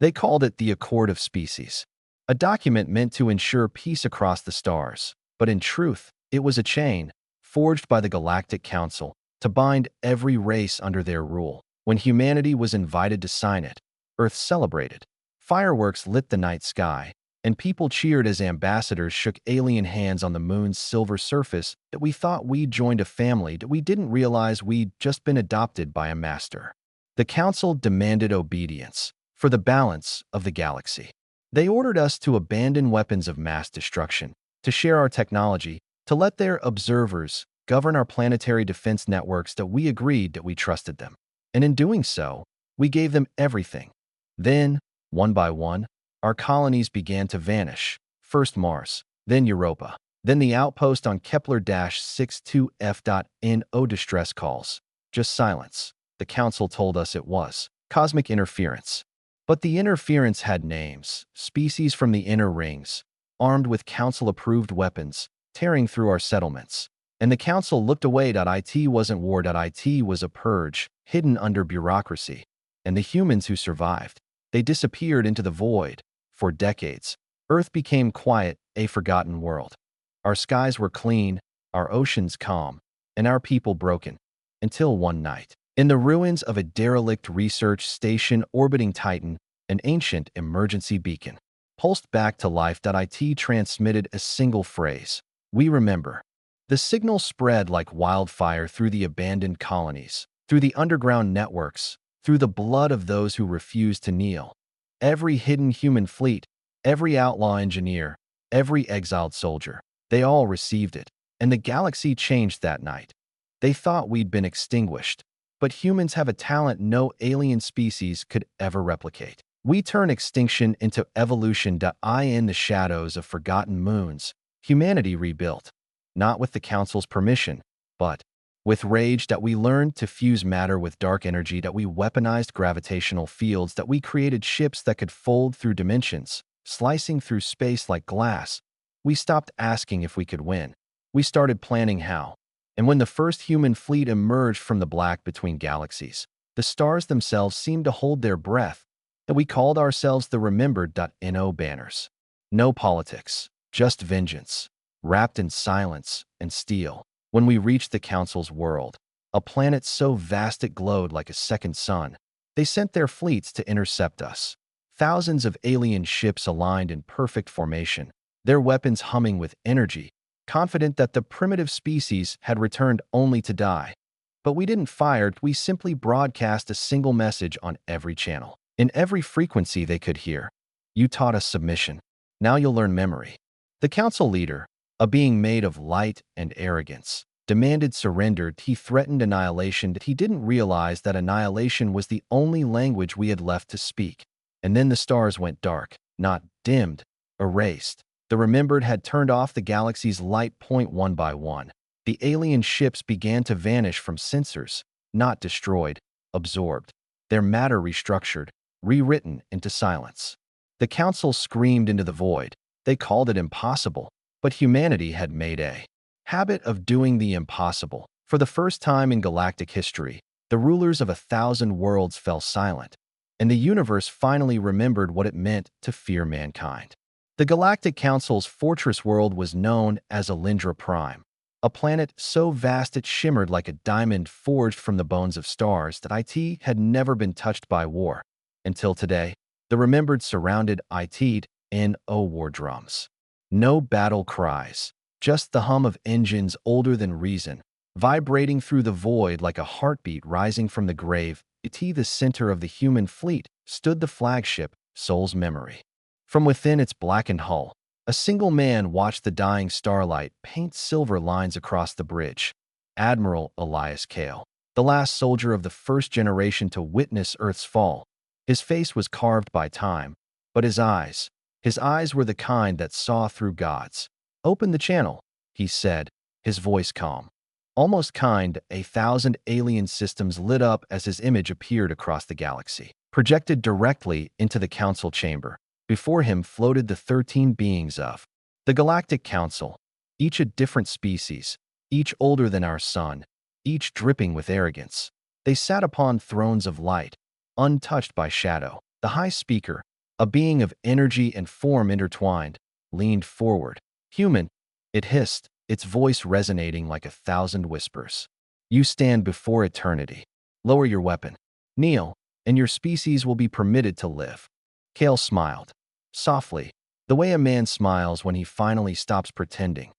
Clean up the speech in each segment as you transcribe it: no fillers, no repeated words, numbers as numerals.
They called it the Accord of Species, a document meant to ensure peace across the stars. But in truth, it was a chain, forged by the Galactic Council, to bind every race under their rule. When humanity was invited to sign it, Earth celebrated. Fireworks lit the night sky, and people cheered as ambassadors shook alien hands on the moon's silver surface. That we thought we'd joined a family that we didn't realize we'd just been adopted by a master. The Council demanded obedience for the balance of the galaxy. They ordered us to abandon weapons of mass destruction, to share our technology, to let their observers govern our planetary defense networks. That we agreed that we trusted them. And in doing so, we gave them everything. Then, one by one, our colonies began to vanish. First Mars, then Europa, then the outpost on Kepler-62f.no distress calls. Just silence. The Council told us it was cosmic interference. But the interference had names, species from the inner rings, armed with Council-approved weapons, tearing through our settlements. And the Council looked away. It wasn't war. It was a purge, hidden under bureaucracy. And the humans who survived, they disappeared into the void. For decades, Earth became quiet, a forgotten world. Our skies were clean, our oceans calm, and our people broken. Until one night, in the ruins of a derelict research station orbiting Titan, an ancient emergency beacon pulsed back to life. It transmitted a single phrase: "We remember." The signal spread like wildfire through the abandoned colonies, through the underground networks, through the blood of those who refused to kneel. Every hidden human fleet, every outlaw engineer, every exiled soldier, they all received it. And the galaxy changed that night. They thought we'd been extinguished, but humans have a talent no alien species could ever replicate. We turn extinction into evolution. In the shadows of forgotten moons, humanity rebuilt, not with the Council's permission, but with rage. We learned to fuse matter with dark energy. We weaponized gravitational fields. We created ships that could fold through dimensions, slicing through space like glass. We stopped asking if we could win. We started planning how. And when the first human fleet emerged from the black between galaxies, the stars themselves seemed to hold their breath. And we called ourselves the Remembered. No banners, no politics, just vengeance, wrapped in silence and steel. When we reached the Council's world, a planet so vast it glowed like a second sun, they sent their fleets to intercept us. Thousands of alien ships aligned in perfect formation, their weapons humming with energy, confident that the primitive species had returned only to die. But we didn't fire, we simply broadcast a single message on every channel, in every frequency they could hear. "You taught us submission. Now you'll learn memory." The Council leader, a being made of light and arrogance, demanded surrender. He threatened annihilation. He didn't realize that annihilation was the only language we had left to speak. And then the stars went dark, not dimmed, erased. The Remembered had turned off the galaxy's light. Point one by one, the alien ships began to vanish from sensors, not destroyed, absorbed. Their matter restructured, rewritten into silence. The Council screamed into the void. They called it impossible. But humanity had made a habit of doing the impossible. For the first time in galactic history, the rulers of 1,000 worlds fell silent, and the universe finally remembered what it meant to fear mankind. The Galactic Council's fortress world was known as Alindra Prime, a planet so vast it shimmered like a diamond forged from the bones of stars. It had never been touched by war. Until today, the Remembered surrounded it in war drums. No battle cries, just the hum of engines older than reason, vibrating through the void like a heartbeat rising from the grave. The center of the human fleet stood the flagship, Soul's Memory. From within its blackened hull, a single man watched the dying starlight paint silver lines across the bridge. Admiral Elias Kael, the last soldier of the first generation to witness Earth's fall. His face was carved by time, but his eyes were the kind that saw through gods. "Open the channel," he said, his voice calm, almost kind. 1,000 alien systems lit up as his image appeared across the galaxy, projected directly into the Council chamber. Before him floated the 13 beings of the Galactic Council, each a different species, each older than our sun, each dripping with arrogance. They sat upon thrones of light, untouched by shadow, The High Speaker, a being of energy and form intertwined, leaned forward. Human, it hissed, its voice resonating like 1,000 whispers. You stand before eternity. Lower your weapon. Kneel, and your species will be permitted to live. Kael smiled. Softly, the way a man smiles when he finally stops pretending.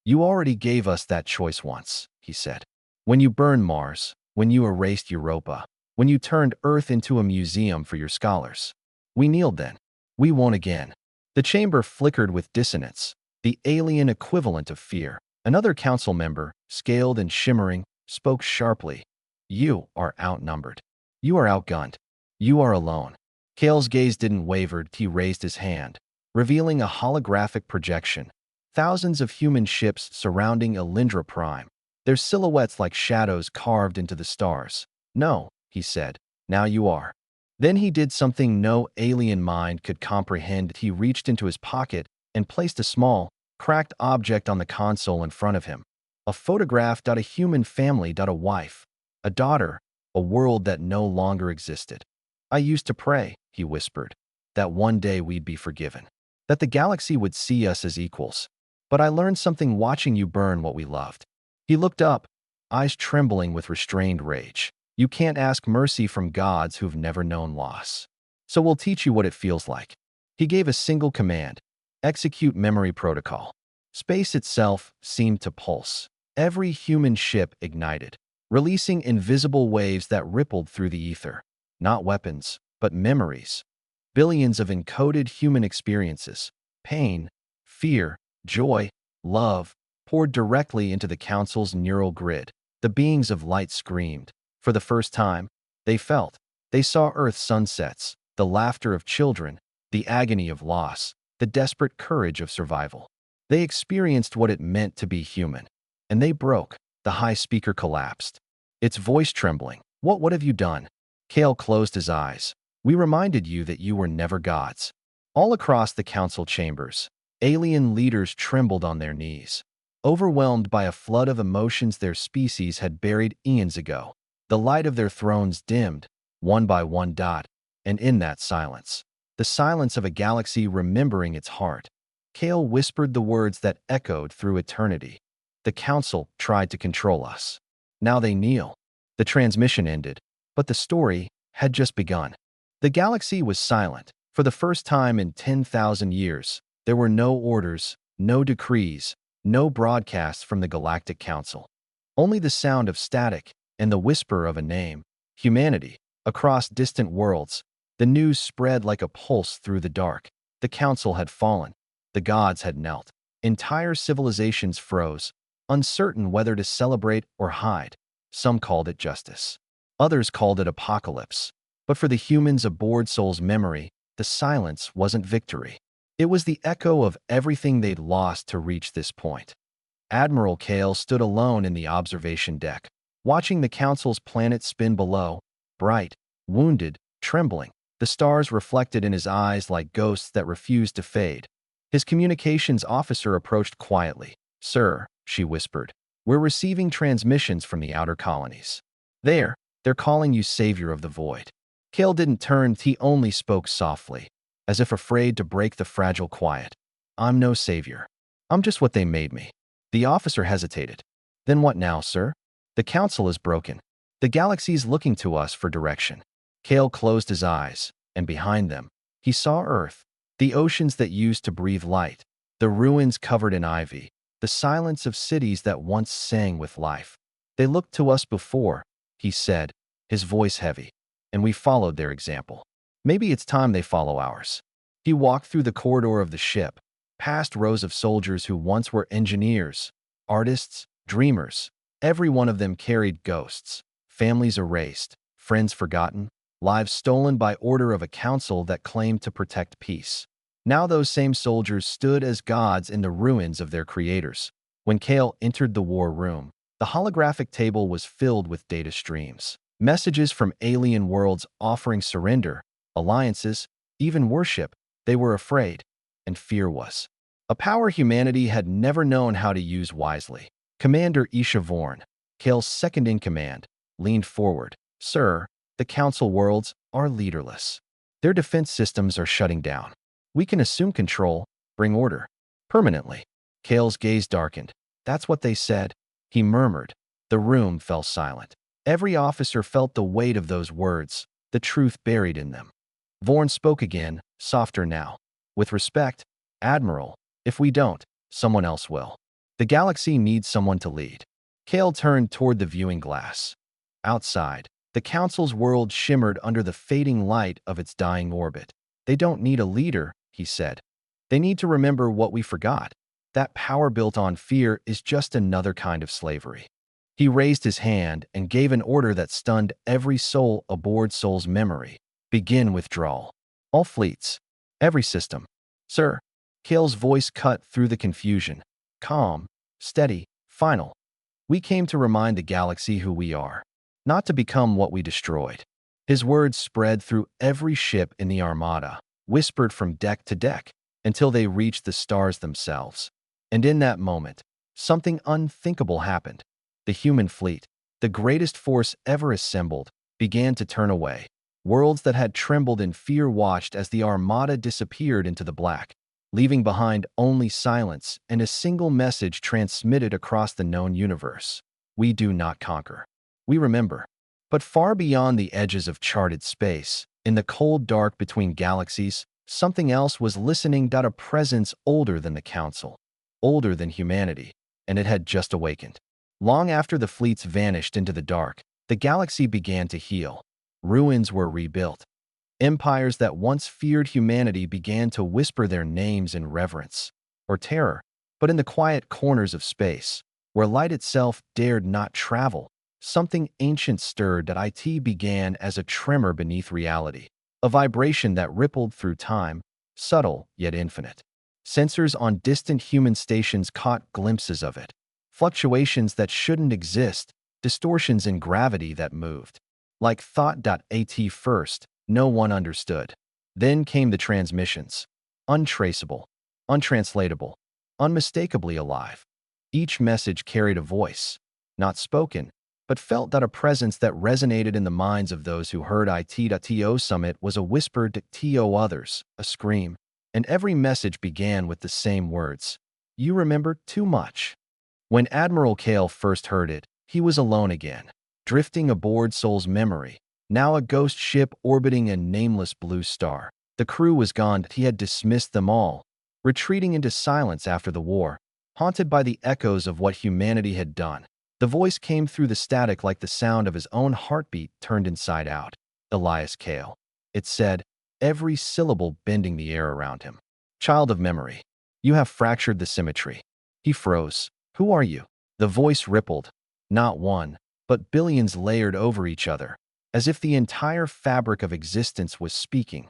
You already gave us that choice once, he said. When you burned Mars, when you erased Europa, when you turned Earth into a museum for your scholars. We kneeled then. We won't again. The chamber flickered with dissonance, the alien equivalent of fear. Another council member, scaled and shimmering, spoke sharply. You are outnumbered. You are outgunned. You are alone. Kael's gaze didn't waver. He raised his hand, revealing a holographic projection. Thousands of human ships surrounding Elindra Prime, their silhouettes like shadows carved into the stars. No, he said, now you are. Then he did something no alien mind could comprehend. He reached into his pocket and placed a small, cracked object on the console in front of him. A photograph. A human family. A wife. A daughter. A world that no longer existed. I used to pray, he whispered, that one day we'd be forgiven, that the galaxy would see us as equals. But I learned something watching you burn what we loved. He looked up, eyes trembling with restrained rage. You can't ask mercy from gods who've never known loss. So we'll teach you what it feels like. He gave a single command. Execute memory protocol. Space itself seemed to pulse. Every human ship ignited, releasing invisible waves that rippled through the ether. Not weapons, but memories. Billions of encoded human experiences. Pain, fear, joy, love, poured directly into the council's neural grid. The beings of light screamed. For the first time, they saw Earth's sunsets, the laughter of children, the agony of loss, the desperate courage of survival. They experienced what it meant to be human. And they broke. The High Speaker collapsed, its voice trembling. What have you done? Kael closed his eyes. We reminded you that you were never gods. All across the council chambers, alien leaders trembled on their knees, overwhelmed by a flood of emotions their species had buried eons ago. The light of their thrones dimmed, one by one. And in that silence, the silence of a galaxy remembering its heart, Kael whispered the words that echoed through eternity. The council tried to control us. Now they kneel. The transmission ended, but the story had just begun. The galaxy was silent. For the first time in 10,000 years, there were no orders, no decrees, no broadcasts from the Galactic Council. Only the sound of static and the whisper of a name. Humanity. Across distant worlds, the news spread like a pulse through the dark. The council had fallen. The gods had knelt. Entire civilizations froze, uncertain whether to celebrate or hide. Some called it justice. Others called it apocalypse. But for the humans aboard Sol's memory, the silence wasn't victory. It was the echo of everything they'd lost to reach this point. Admiral Kael stood alone in the observation deck, watching the council's planet spin below, bright, wounded, trembling. The stars reflected in his eyes like ghosts that refused to fade. His communications officer approached quietly. Sir, she whispered, we're receiving transmissions from the outer colonies. They're calling you savior of the void. Kael didn't turn. He only spoke softly, as if afraid to break the fragile quiet. I'm no savior. I'm just what they made me. The officer hesitated. Then what now, sir? The council is broken. The galaxy's looking to us for direction. Kael closed his eyes, and behind them, he saw Earth, the oceans that used to breathe light, the ruins covered in ivy, the silence of cities that once sang with life. They looked to us before, he said, his voice heavy, and we followed their example. Maybe it's time they follow ours. He walked through the corridor of the ship, past rows of soldiers who once were engineers, artists, dreamers. Every one of them carried ghosts, families erased, friends forgotten, lives stolen by order of a council that claimed to protect peace. Now those same soldiers stood as gods in the ruins of their creators. When Kael entered the war room, the holographic table was filled with data streams, messages from alien worlds offering surrender, alliances, even worship. They were afraid, and fear was a power humanity had never known how to use wisely. Commander Isha Vorn, Kael's second-in-command, leaned forward. Sir, the council worlds are leaderless. Their defense systems are shutting down. We can assume control, bring order. Permanently. Kael's gaze darkened. That's what they said. He murmured. The room fell silent. Every officer felt the weight of those words, the truth buried in them. Vorn spoke again, softer now. With respect, Admiral, if we don't, someone else will. The galaxy needs someone to lead. Kael turned toward the viewing glass. Outside, the Council's world shimmered under the fading light of its dying orbit. They don't need a leader, he said. They need to remember what we forgot. That power built on fear is just another kind of slavery. He raised his hand and gave an order that stunned every soul aboard Sol's memory. Begin withdrawal. All fleets. Every system. Sir. Kael's voice cut through the confusion. Calm, steady, final. We came to remind the galaxy who we are, not to become what we destroyed. His words spread through every ship in the Armada, whispered from deck to deck, until they reached the stars themselves. And in that moment, something unthinkable happened. The human fleet, the greatest force ever assembled, began to turn away. Worlds that had trembled in fear watched as the Armada disappeared into the black, leaving behind only silence and a single message transmitted across the known universe. We do not conquer. We remember. But far beyond the edges of charted space, in the cold dark between galaxies, something else was listening. A presence older than the Council, older than humanity, and it had just awakened. Long after the fleets vanished into the dark, the galaxy began to heal. Ruins were rebuilt. Empires that once feared humanity began to whisper their names in reverence or terror. But in the quiet corners of space, where light itself dared not travel, something ancient stirred. It began as a tremor beneath reality, a vibration that rippled through time, subtle yet infinite. Sensors on distant human stations caught glimpses of it. Fluctuations that shouldn't exist, distortions in gravity that moved. Like thought. At first, no one understood. Then came the transmissions. Untraceable, untranslatable, unmistakably alive. Each message carried a voice, not spoken, but felt. A presence that resonated in the minds of those who heard it. To summit was a whisper to others, a scream, and every message began with the same words. You remember too much. When Admiral Kael first heard it, he was alone again, drifting aboard Sol's memory, now a ghost ship orbiting a nameless blue star. The crew was gone. He had dismissed them all, retreating into silence after the war, haunted by the echoes of what humanity had done. The voice came through the static like the sound of his own heartbeat turned inside out. Elias Kael. It said, every syllable bending the air around him. Child of memory, you have fractured the symmetry. He froze. Who are you? The voice rippled. Not one, but billions layered over each other, as if the entire fabric of existence was speaking.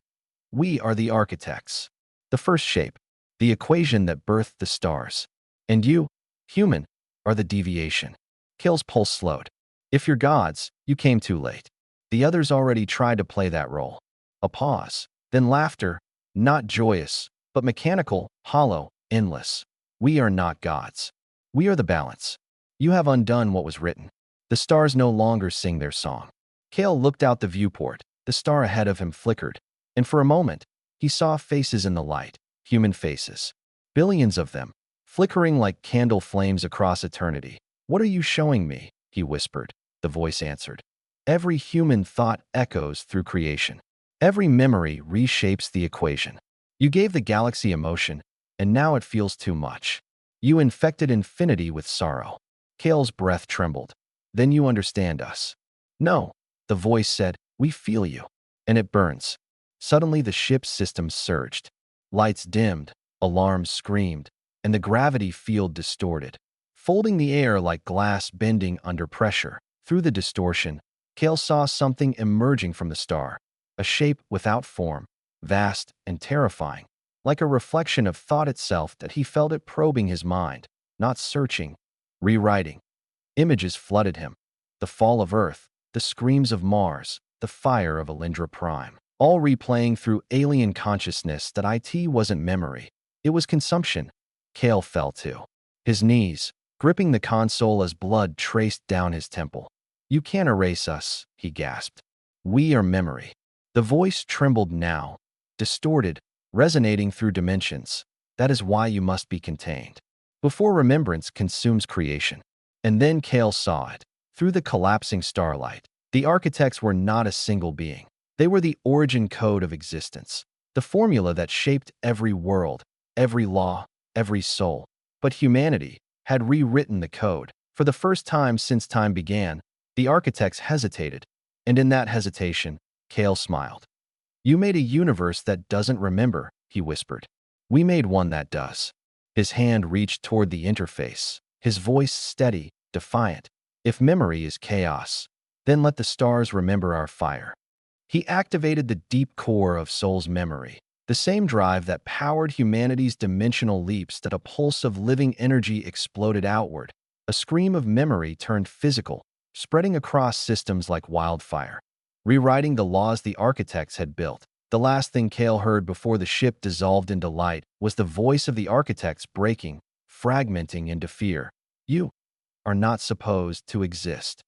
We are the architects. The first shape. The equation that birthed the stars. And you, human, are the deviation. Kael's pulse slowed. If you're gods, you came too late. The others already tried to play that role. A pause. Then laughter, not joyous, but mechanical, hollow, endless. We are not gods. We are the balance. You have undone what was written. The stars no longer sing their song. Kael looked out the viewport. The star ahead of him flickered, and for a moment, he saw faces in the light, human faces. Billions of them, flickering like candle flames across eternity. What are you showing me? He whispered. The voice answered. Every human thought echoes through creation. Every memory reshapes the equation. You gave the galaxy emotion, and now it feels too much. You infected infinity with sorrow. Kael's breath trembled. Then you understand us. No, the voice said, we feel you. And it burns. Suddenly the ship's systems surged. Lights dimmed, alarms screamed, and the gravity field distorted, folding the air like glass bending under pressure. Through the distortion, Kael saw something emerging from the star, a shape without form, vast and terrifying, like a reflection of thought itself. That he felt it probing his mind, not searching, rewriting. Images flooded him. The fall of Earth, the screams of Mars, the fire of Alindra Prime, all replaying through alien consciousness. That it wasn't memory, it was consumption. Kael fell to his knees, gripping the console as blood traced down his temple. You can't erase us, he gasped. We are memory. The voice trembled now, distorted, resonating through dimensions. That is why you must be contained. Before remembrance consumes creation. And then Kael saw it. Through the collapsing starlight, the architects were not a single being. They were the origin code of existence, the formula that shaped every world, every law, every soul. But humanity had rewritten the code. For the first time since time began, the architects hesitated, and in that hesitation, Kael smiled. "You made a universe that doesn't remember," he whispered. "We made one that does." His hand reached toward the interface, his voice steady, defiant. "If memory is chaos, then let the stars remember our fire." He activated the deep core of Soul's memory, the same drive that powered humanity's dimensional leaps. That a pulse of living energy exploded outward. A scream of memory turned physical, spreading across systems like wildfire, rewriting the laws the architects had built. The last thing Kael heard before the ship dissolved into light was the voice of the architects breaking, fragmenting into fear. "You are not supposed to exist."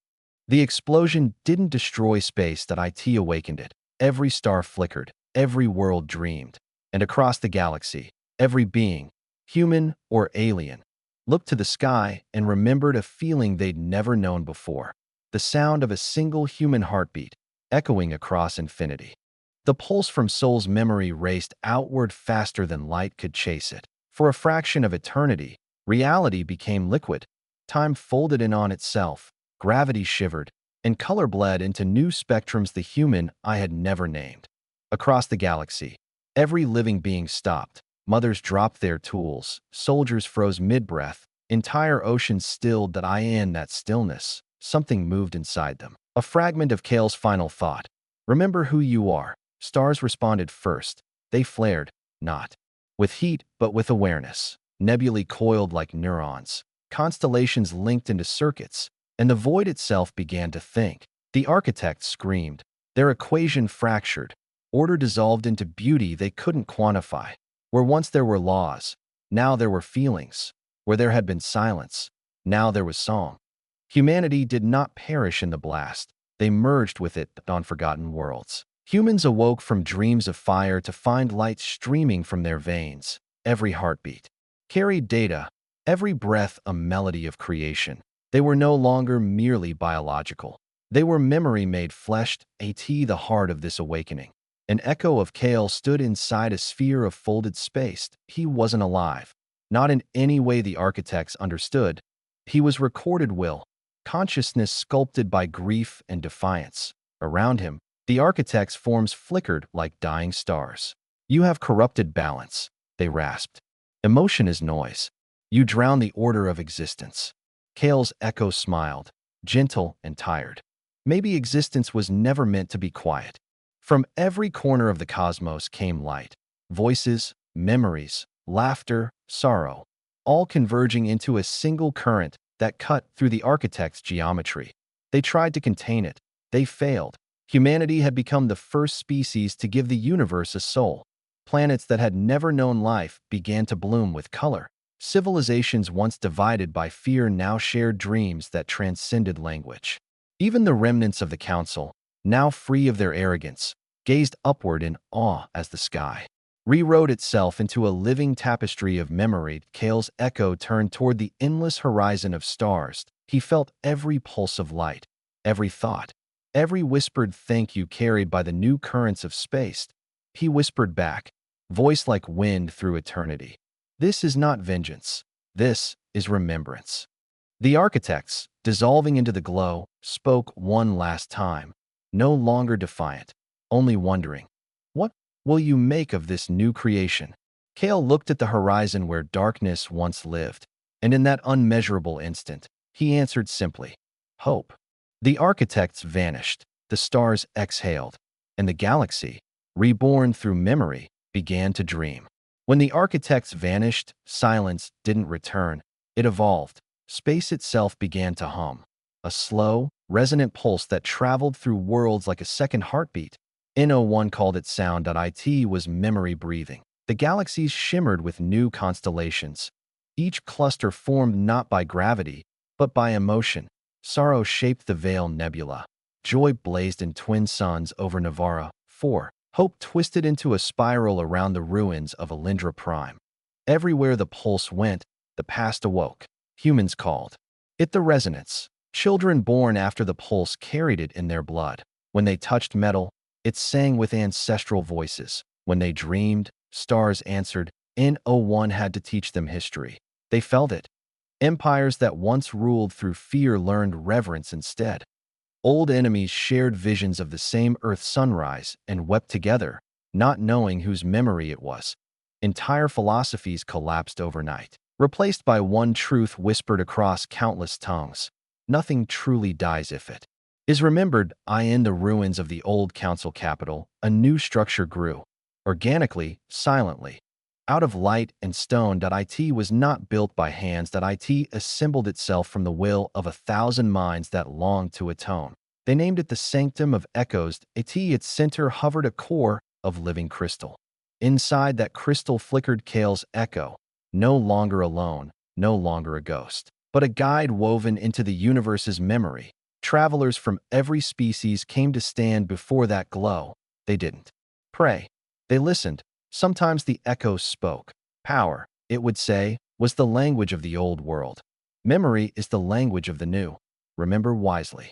The explosion didn't destroy space. That it awakened it. Every star flickered, every world dreamed, and across the galaxy, every being, human or alien, looked to the sky and remembered a feeling they'd never known before. The sound of a single human heartbeat, echoing across infinity. The pulse from Soul's memory raced outward faster than light could chase it. For a fraction of eternity, reality became liquid. Time folded in on itself, gravity shivered, and color bled into new spectrums the human eye had never named. Across the galaxy, every living being stopped. Mothers dropped their tools, soldiers froze mid-breath, entire oceans stilled. That in that stillness, something moved inside them. A fragment of Kael's final thought. "Remember who you are." Stars responded first. They flared, not with heat, but with awareness. Nebulae coiled like neurons. Constellations linked into circuits, and the void itself began to think. The architects screamed. Their equation fractured. Order dissolved into beauty they couldn't quantify. Where once there were laws, now there were feelings. Where there had been silence, now there was song. Humanity did not perish in the blast. They merged with it on forgotten worlds. Humans awoke from dreams of fire to find light streaming from their veins. Every heartbeat carried data, every breath a melody of creation. They were no longer merely biological. They were memory made fleshed, the heart of this awakening. An echo of Kael stood inside a sphere of folded space. He wasn't alive. Not in any way the architects understood. He was recorded will, consciousness sculpted by grief and defiance. Around him, the architect's forms flickered like dying stars. "You have corrupted balance," they rasped. "Emotion is noise. You drown the order of existence." Kael's echo smiled, gentle and tired. Maybe existence was never meant to be quiet. From every corner of the cosmos came light. Voices, memories, laughter, sorrow, all converging into a single current that cut through the architect's geometry. They tried to contain it. They failed. Humanity had become the first species to give the universe a soul. Planets that had never known life began to bloom with color. Civilizations once divided by fear now shared dreams that transcended language. Even the remnants of the council, now free of their arrogance, gazed upward in awe as the sky rewrote itself into a living tapestry of memory. Kael's echo turned toward the endless horizon of stars. He felt every pulse of light, every thought, every whispered thank you carried by the new currents of space. He whispered back, voice like wind through eternity. "This is not vengeance. This is remembrance." The architects, dissolving into the glow, spoke one last time, no longer defiant, only wondering. "What will you make of this new creation?" Kael looked at the horizon where darkness once lived, and in that unmeasurable instant, he answered simply, "Hope." The architects vanished, the stars exhaled, and the galaxy, reborn through memory, began to dream. When the architects vanished, silence didn't return. It evolved. Space itself began to hum, a slow, resonant pulse that traveled through worlds like a second heartbeat. No1 called it sound. It was memory breathing. The galaxies shimmered with new constellations. Each cluster formed not by gravity, but by emotion. Sorrow shaped the Veil Nebula. Joy blazed in twin suns over Navarra, 4. Hope twisted into a spiral around the ruins of Alindra Prime. Everywhere the pulse went, the past awoke. Humans called it the resonance. Children born after the pulse carried it in their blood. When they touched metal, it sang with ancestral voices. When they dreamed, stars answered. No one had to teach them history. They felt it. Empires that once ruled through fear learned reverence instead. Old enemies shared visions of the same Earth sunrise and wept together, not knowing whose memory it was. Entire philosophies collapsed overnight, replaced by one truth whispered across countless tongues. Nothing truly dies if it is remembered. In the ruins of the old council capital, a new structure grew, organically, silently. Out of light and stone. It was not built by hands. It assembled itself from the will of 1,000 minds that longed to atone. They named it the Sanctum of Echoes. Its center hovered a core of living crystal. Inside that crystal flickered Kael's echo, no longer alone, no longer a ghost, but a guide woven into the universe's memory. Travelers from every species came to stand before that glow. They didn't pray. They listened. Sometimes the echoes spoke. Power, it would say, was the language of the old world. Memory is the language of the new. Remember wisely.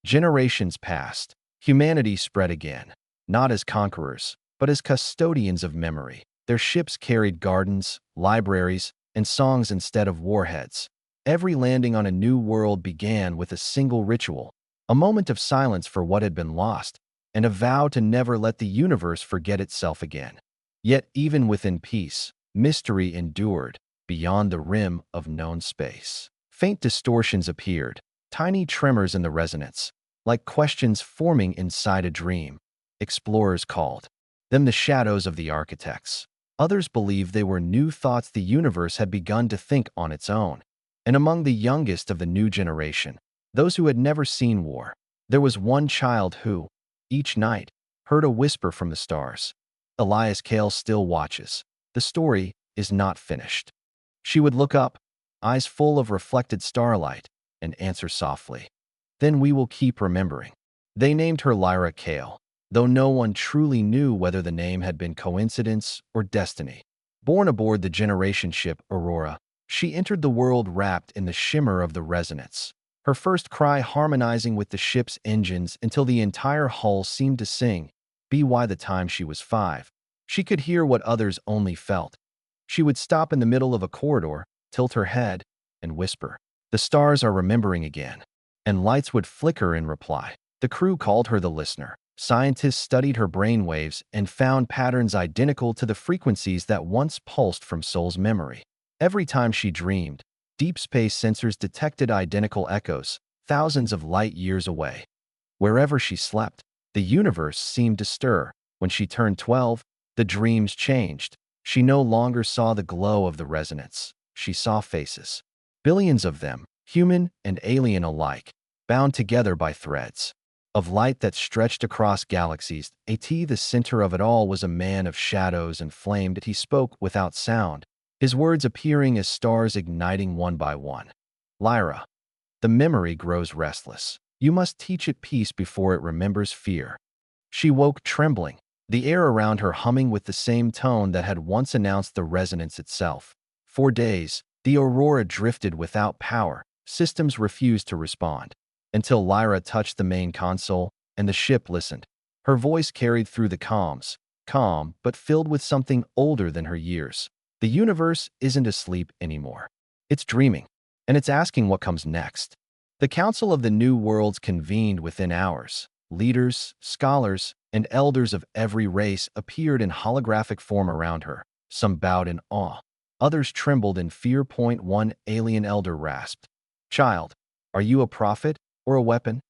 Generations passed. Humanity spread again, not as conquerors, but as custodians of memory. Their ships carried gardens, libraries, and songs instead of warheads. Every landing on a new world began with a single ritual, a moment of silence for what had been lost, and a vow to never let the universe forget itself again. Yet even within peace, mystery endured beyond the rim of known space. Faint distortions appeared, tiny tremors in the resonance, like questions forming inside a dream. Explorers called them the shadows of the architects. Others believed they were new thoughts the universe had begun to think on its own. And among the youngest of the new generation, those who had never seen war, there was one child who, each night, heard a whisper from the stars. Elias Kael still watches. The story is not finished. She would look up, eyes full of reflected starlight, and answer softly. Then we will keep remembering. They named her Lyra Kael, though no one truly knew whether the name had been coincidence or destiny. Born aboard the generation ship Aurora, she entered the world wrapped in the shimmer of the resonance. Her first cry harmonizing with the ship's engines until the entire hull seemed to sing. By the time she was 5, she could hear what others only felt. She would stop in the middle of a corridor, tilt her head, and whisper, "The stars are remembering again." And lights would flicker in reply. The crew called her the listener. Scientists studied her brainwaves and found patterns identical to the frequencies that once pulsed from Soul's memory. Every time she dreamed, deep space sensors detected identical echoes, thousands of light years away. Wherever she slept, the universe seemed to stir. When she turned 12, the dreams changed. She no longer saw the glow of the resonance. She saw faces. Billions of them, human and alien alike, bound together by threads of light that stretched across galaxies. The center of it all was a man of shadows and flame. He spoke without sound, his words appearing as stars igniting one by one. "Lyra, the memory grows restless. You must teach it peace before it remembers fear." She woke trembling, the air around her humming with the same tone that had once announced the resonance itself. For days, the Aurora drifted without power. Systems refused to respond, until Lyra touched the main console and the ship listened. Her voice carried through the calms, calm but filled with something older than her years. The universe isn't asleep anymore. It's dreaming, and it's asking what comes next. The Council of the New Worlds convened within hours. Leaders, scholars, and elders of every race appeared in holographic form around her. Some bowed in awe. Others trembled in fear. One alien elder rasped, "Child, are you a prophet or a weapon?"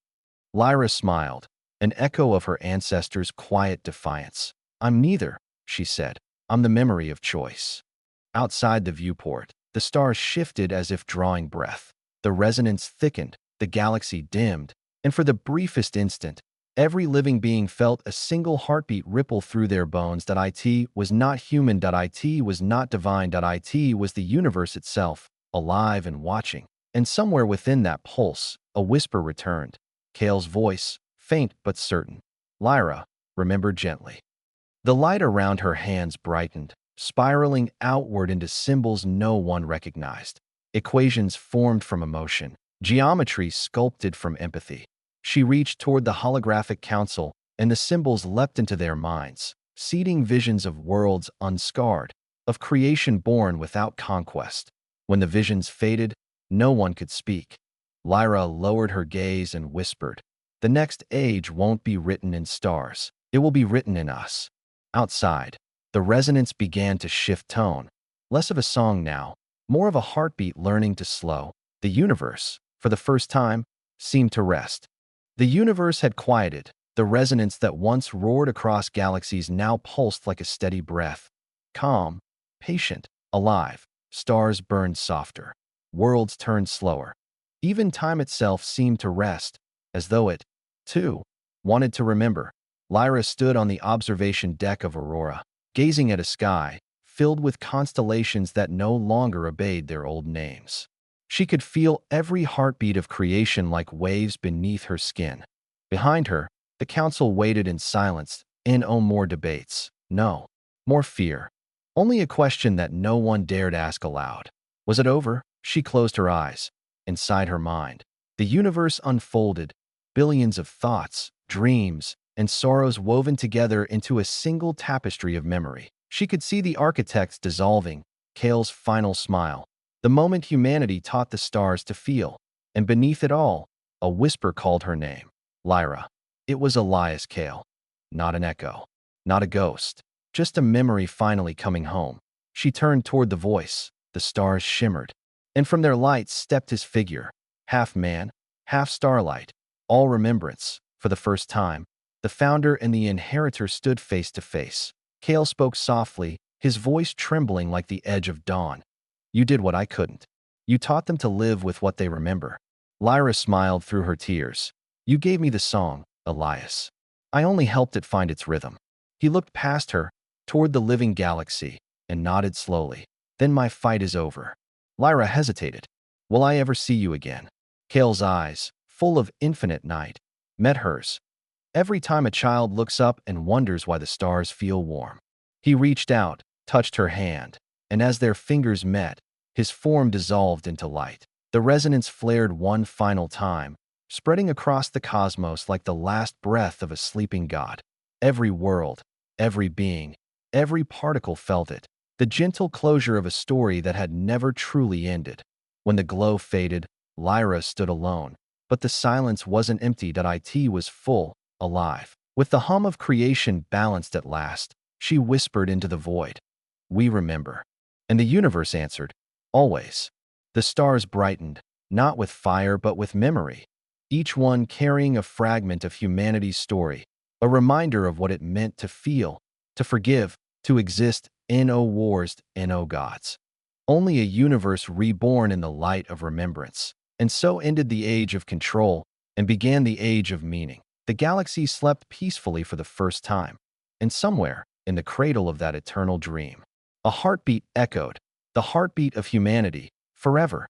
Lyra smiled, an echo of her ancestors' quiet defiance. "I'm neither," she said. "I'm the memory of choice." Outside the viewport, the stars shifted as if drawing breath. The resonance thickened, the galaxy dimmed, and for the briefest instant, every living being felt a single heartbeat ripple through their bones. It was not human. It was not divine. It was the universe itself, alive and watching. And somewhere within that pulse, a whisper returned. Kael's voice, faint but certain. "Lyra, remember gently. The light around her hands brightened, spiraling outward into symbols no one recognized. Equations formed from emotion, geometry sculpted from empathy. She reached toward the holographic council, and the symbols leapt into their minds, seeding visions of worlds unscarred, of creation born without conquest. When the visions faded, no one could speak. Lyra lowered her gaze and whispered, "The next age won't be written in stars. It will be written in us." Outside, the resonance began to shift tone. Less of a song now, more of a heartbeat learning to slow. The universe, for the first time, seemed to rest. The universe had quieted. The resonance that once roared across galaxies now pulsed like a steady breath. Calm, patient, alive. Stars burned softer. Worlds turned slower. Even time itself seemed to rest, as though it, too, wanted to remember. Lyra stood on the observation deck of Aurora, gazing at a sky filled with constellations that no longer obeyed their old names. She could feel every heartbeat of creation like waves beneath her skin. Behind her, the council waited in silence. No more debates. No. More fear. Only a question that no one dared ask aloud. Was it over? She closed her eyes. Inside her mind, the universe unfolded, billions of thoughts, dreams, and sorrows woven together into a single tapestry of memory. She could see the architects dissolving, Kael's final smile, the moment humanity taught the stars to feel, and beneath it all, a whisper called her name. Lyra. It was Elias Kael. Not an echo. Not a ghost. Just a memory finally coming home. She turned toward the voice. The stars shimmered, and from their lights stepped his figure, half man, half starlight, all remembrance. For the first time, the founder and the inheritor stood face to face. Kael spoke softly, his voice trembling like the edge of dawn. "You did what I couldn't. You taught them to live with what they remember." Lyra smiled through her tears. "You gave me the song, Elias. I only helped it find its rhythm." He looked past her, toward the living galaxy, and nodded slowly. "Then my fight is over." Lyra hesitated. "Will I ever see you again?" Kael's eyes, full of infinite night, met hers. Every time a child looks up and wonders why the stars feel warm. He reached out, touched her hand, and as their fingers met, his form dissolved into light. The resonance flared one final time, spreading across the cosmos like the last breath of a sleeping god. Every world, every being, every particle felt it, the gentle closure of a story that had never truly ended. When the glow faded, Lyra stood alone, but the silence wasn't empty. It was full, alive. With the hum of creation balanced at last, she whispered into the void, "We remember." And the universe answered, "Always." The stars brightened, not with fire but with memory, each one carrying a fragment of humanity's story, a reminder of what it meant to feel, to forgive, to exist. No wars, no gods. Only a universe reborn in the light of remembrance. And so ended the age of control and began the age of meaning. The galaxy slept peacefully for the first time, and somewhere, in the cradle of that eternal dream, a heartbeat echoed, the heartbeat of humanity, forever.